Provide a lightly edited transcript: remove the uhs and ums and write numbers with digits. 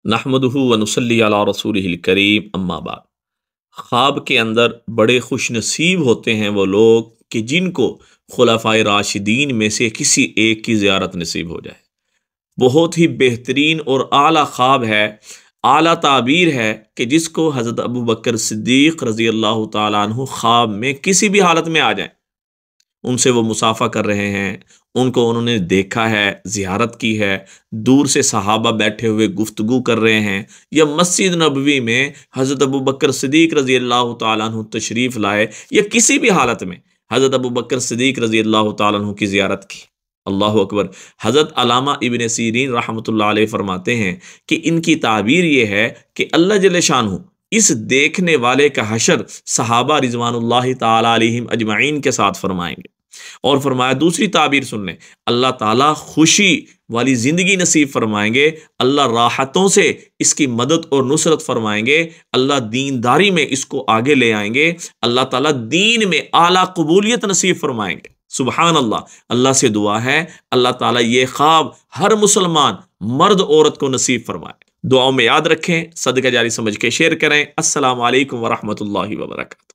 नहमदुहु व नुसल्ली अला रसूलिहिल करीम अम्मा बाद। ख्वाब के अंदर बड़े खुश नसीब होते हैं वो लोग कि जिनको खुलाफाए राशिदीन में से किसी एक की ज़ियारत नसीब हो जाए। बहुत ही बेहतरीन और आला ख्वाब है, आला ताबीर है कि जिसको हज़रत अबू बकर सिद्दीक़ रज़ी अल्लाह ताला अन्हु ख्वाब में किसी भी हालत में आ जाए, उनसे वो मुसाफा कर रहे हैं, उनको उन्होंने देखा है, ज़ियारत की है, दूर से सहाबा बैठे हुए गुफ्तगू कर रहे हैं, या मस्जिद नबवी में हज़रत अबू बकर सिद्दीक़ रज़ी अल्लाह ताला अन्हु तशरीफ़ लाए, या किसी भी हालत में हज़रत अबू बकर सिद्दीक़ रज़ी अल्लाह ताला अन्हु की ज़ियारत की। अल्लाह अकबर। हज़रत अल्लामा इब्न सीरीन रहमतुल्लाह अलैह फरमाते हैं कि इनकी ताबीर ये है कि अल्लाह जल्ले शानहु इस देखने वाले का हशर सहाबा रिज़वानुल्लाहि ताला अलैहिम अजमाइन के साथ फरमाएंगे। और फरमाया, दूसरी ताबीर सुन लें, अल्लाह ताला खुशी वाली ज़िंदगी नसीब फरमाएंगे, अल्लाह राहतों से इसकी मदद और नुसरत फरमाएंगे, अल्लाह दीनदारी में इसको आगे ले आएंगे, अल्लाह ताला दीन में आला कबूलियत नसीब फरमाएंगे। सुबहान अल्लाह। अल्लाह से दुआ है अल्लाह ताला ये ख्वाब हर मुसलमान मर्द औरत को नसीब फरमाए। दुआओं में याद रखें, सदका जारी समझ के शेयर करें। अस्सलामु अलैकुम वरहमतुल्लाहि वबरकातुहू।